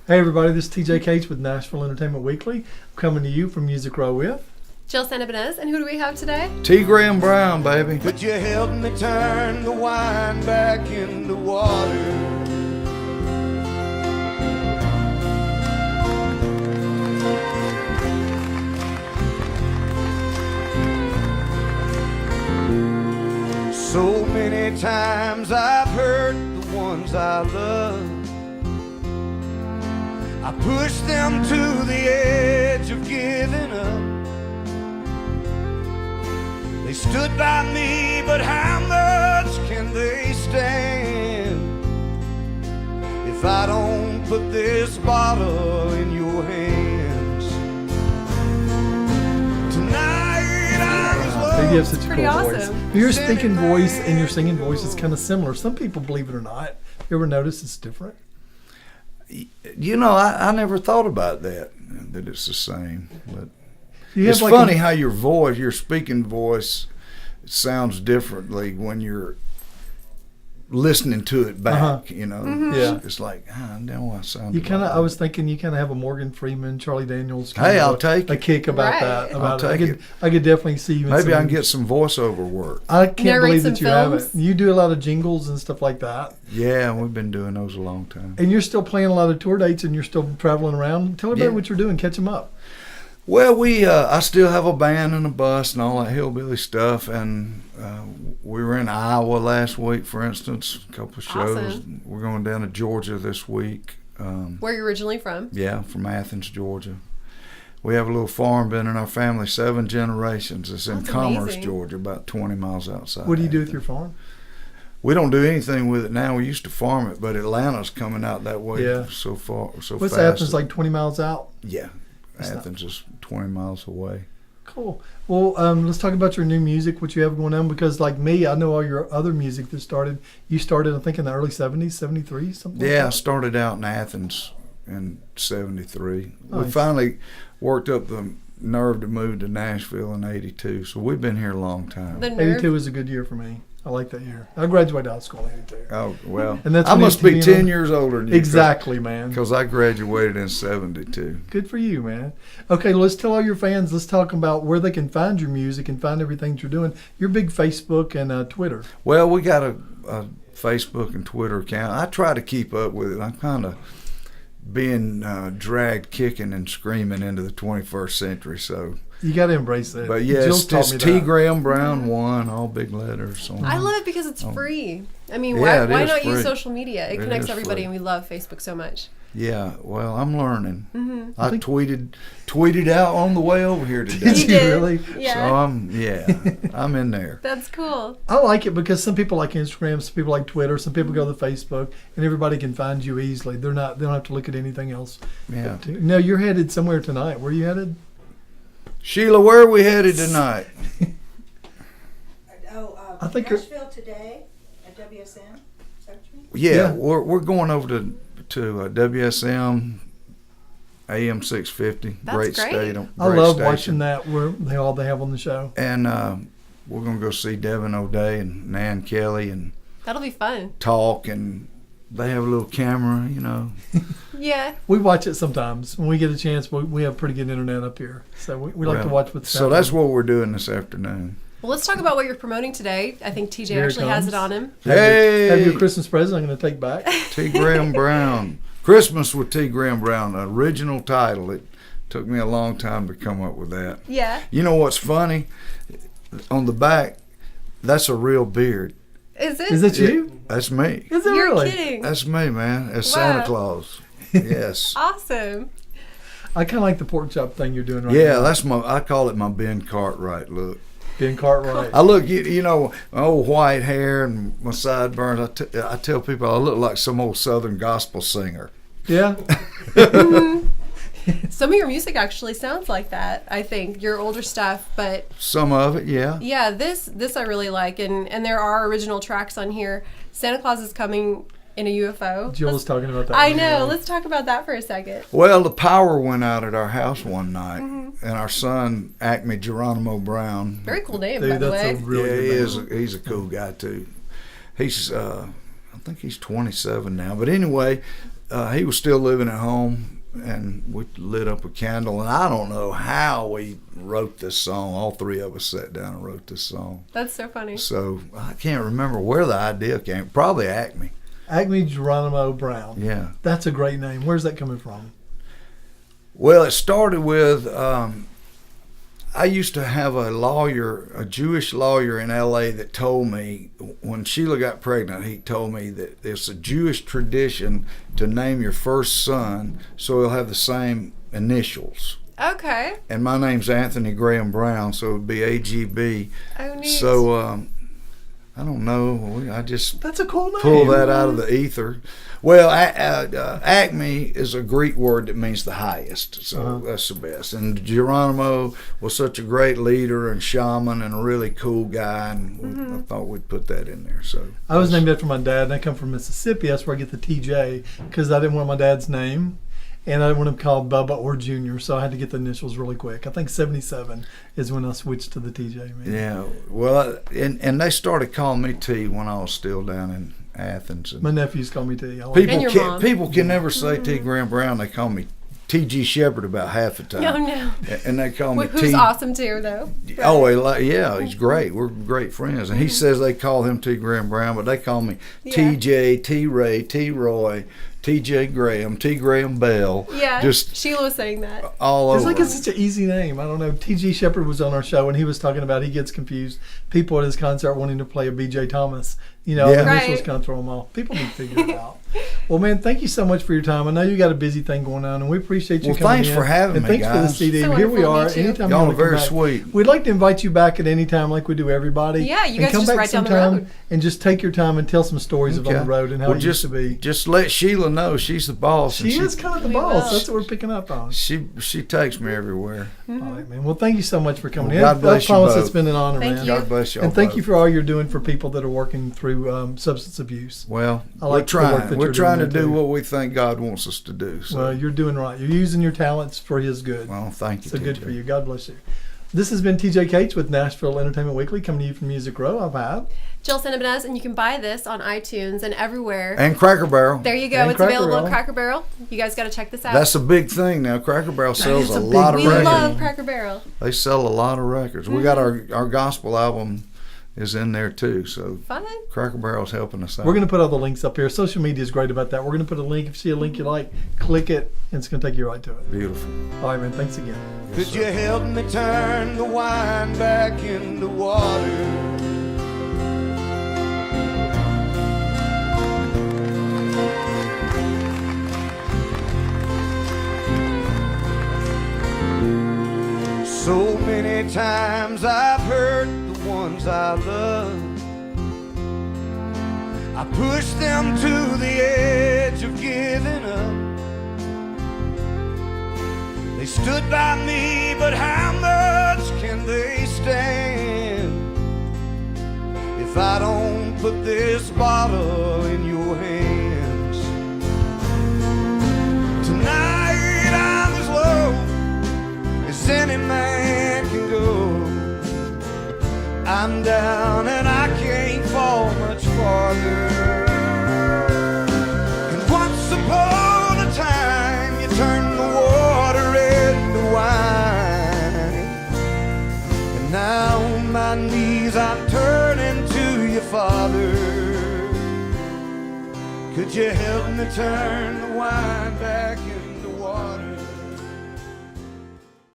Hey everybody, this is TJ Cates with Nashville Entertainment Weekly. I'm coming to you from Music Row with Jill Santabanez, and who do we have today? T. Graham Brown, baby. Could you help me turn the wine back into water? So many times I've hurt the ones I love. I pushed them to the edge of giving up. They stood by me, but how much can they stand if I don't put this bottle in your hands? Tonight I was You have such a Pretty cool awesome. voice. Your speaking voice and your singing voice is kind of similar. Some people, believe it or not, you ever notice it's different? You know, I never thought about that it's the same. But You it's have like funny how your speaking voice sounds differently when you're listening to it back. You know, Yeah. it's like, I know I sound. You kind of. I was thinking you kind of have a Morgan Freeman, Charlie Daniels. Hey, I'll a take it. kick about Right. that. About I'll it. take it. I could definitely see you. in Maybe I some- can get some voiceover work. I can't Narrate believe some that you films? haven't. You do a lot of jingles and stuff like that, Yeah, we've been doing those a long time. and you're still playing a lot of tour dates, and you're still traveling around. Tell everybody Yeah. what you're doing. Catch them up. Well, I still have a band and a bus and all that hillbilly stuff, and we were in Iowa last week, for instance, a couple of shows. Awesome. We're going down to Georgia this week. Where are you originally from? Yeah, from Athens, Georgia. We have a little farm been in our family 7 generations. It's in That's Commerce, amazing. Georgia, about 20 miles outside. What do you do with Athens. your farm? We don't do anything with it now. We used to farm it, but Atlanta's coming out that way Yeah. so What's fast. Athens, like 20 miles out? Yeah, It's not- Athens is 20 miles away. Cool. Well, let's talk about your new music, what you have going on, because like me, I know all your other music that started. You started, I think, in the early 70s, 73, something like Yeah, I that. started out in Athens in 73. We Nice. finally worked up the nerve to move to Nashville in 82, so we've been here a long time. The nerve. 82 was a good year for me. I like that year. I graduated out of school in 82. Oh, well, And that's I when must MTV be 10 years older than you. Exactly, man. Because I graduated in 72. Good for you, man. Okay, let's tell all your fans, let's talk about where they can find your music and find everything that you're doing. You're big Facebook and Twitter. Well, we got a Facebook and Twitter account. I try to keep up with it. I'm kind of being dragged kicking and screaming into the 21st century, so... You got to embrace that. But yes, Jill's taught it's me T. that. Graham Brown 1, all big letters. I love it because it's free. I mean, Yeah, it why is not use free. social media? It It connects is everybody, free. and we love Facebook so much. Yeah, well, I'm learning. Mm-hmm. I tweeted out on the way over here today. Did you did. really? Yeah. So I'm in there. That's cool. I like it because some people like Instagram, some people like Twitter, some people go to Facebook, and everybody can find you easily. They don't have to look at anything else. Yeah. No, you're headed somewhere tonight. Where are you headed? Sheila, where are we headed tonight? I think you're- Nashville today at WSM. Is that what you mean? Yeah, Yeah. we're going over to WSM AM 650. That's great great. station. I great love station. watching that where they have on the show. And we're gonna go see Devin O'Day and Nan Kelly and That'll be fun. talk, and they have a little camera, you know. Yeah. We watch it sometimes when we get a chance. We have pretty good internet up here, so we like to Well, watch what's So that's what we're doing this afternoon. Well, let's talk about what you're promoting today. I think TJ Here it actually has comes. it on him. Have your Hey, Christmas present. I'm going to take back. T. Graham Brown. Christmas with T. Graham Brown, original title. It took me a long time to come up with that. Yeah. You know what's funny? On the back, that's a real beard. Is it? Is that you? That's me. Is it You're really? kidding. That's me, man. That's Wow. Santa Claus. Yes. Awesome. I kind of like the pork chop thing you're doing right Yeah, now. that's I call it my Ben Cartwright look. Ben Cartwright. I look, you know, my old white hair and my sideburns. I tell people I look like some old Southern gospel singer. Yeah. Some of your music actually sounds like that, I think. Your older stuff, but Some of it, yeah. yeah, this I really like, and there are original tracks on here. Santa Claus is coming in a UFO. Jill was talking about that. I know. Let's talk about that for a second. Well, the power went out at our house one night, and our son, Acme Geronimo Brown. Very cool name, by Dude, the that's way. a really Yeah, good he name. is. He's a cool guy too. He's, I think he's 27 now. But anyway, he was still living at home, and we lit up a candle, and I don't know how we wrote this song. All three of us sat down and wrote this song. That's so funny. So I can't remember where the idea came. Probably Acme. Acme Geronimo Brown. Yeah. That's a great name. Where's that coming from? Well, it started with I used to have a lawyer, a Jewish lawyer in L.A. that told me when Sheila got pregnant, he told me that it's a Jewish tradition to name your first son so he'll have the same initials. Okay. And my name's Anthony Graham Brown, so it would be AGB. Oh, neat. So I don't know. I just That's a cool name. pull that out of the ether. Well, Acme is a Greek word that means the highest, so that's the best. And Geronimo was such a great leader and shaman and a really cool guy, and I thought we'd put that in there. So I was named after my dad, and I come from Mississippi. That's where I get the TJ, because I didn't want my dad's name, and I didn't want him called Bubba or Junior, so I had to get the initials really quick. I think 77 is when I switched to the TJ. Man. yeah, well, and they started calling me T when I was still down in Athens. And My nephews call me T. I like And your mom. people can never say T. Graham Brown. They call me T.G. Shepherd about half the time. No, no. And they call me Who's T. awesome too, though. Oh, yeah, he's great. We're great friends. And he says they call him T. Graham Brown, but they call me Yeah. T.J., T. Ray, T. Roy, T.J. Graham, T. Graham Bell. Yeah. Just Sheila was saying that. all It's over. like it's such an easy name. I don't know. T.G. Shepherd was on our show, and he was talking about he gets confused. People at his concert wanting to play a B.J. Thomas. You know, Yeah. the initials Right. kind of throw them off. People need to figure it out. Well, man, thank you so much for your time. I know you got a busy thing going on, and we appreciate you Well, coming thanks in. for having and me, thanks for the guys. CD. So Here we wonderful to are. meet you. Anytime Y'all you are want to come very back. sweet. We'd like to invite you back at any time, like we do everybody. Yeah, you and guys come just back right down the sometime road. and just take your time and tell some stories of on the Okay. road and how Well, it used to be. Just let Sheila know she's the boss. and She is kind of the We boss. will. That's what we're picking up on. She takes me everywhere. All right, man. Well, thank you so much for coming Well, in. God bless I promise you it's both. been an honor, Thank man. you. God bless y'all. And thank both. you for all you're doing for people that are working through substance abuse. Well, I we're like the work trying. that We're you're trying to doing there, do too. what we think God wants us to do. So, Well, you're doing right. You're using your talents for His good. well, thank you. So good TJ. for you. God bless you. This has been TJ Cates with Nashville Entertainment Weekly, coming to you from Music Row. I'm Pat. Jill Cinnabonez, and you can buy this on iTunes and everywhere. And Cracker Barrel. There you go. And It's Cracker available Barrel. at Cracker Barrel. You guys got to check this out. That's a big thing now. Cracker Barrel sells is a a big lot of we record. love Cracker Barrel. They sell a lot of records. We got our gospel album is in there too. So Fun. Cracker Barrel's helping us out. We're going to put all the links up here. Social media is great about that. We're going to put a link. If you see a link you like, click it, and it's going to take you right to it. Beautiful. All right, man. Thanks again. Yes, Could you help me turn the wine back into water? So many times I've hurt the ones I love. I pushed them to the edge of giving up. They stood by me, but how much can they stand if I don't put this bottle in your hands? Tonight I'm as low as any man can go. I'm down and I can't fall much farther. And once upon a time you turned the water into wine. And now on my knees I'm turning to you, Father. Could you help me turn the wine back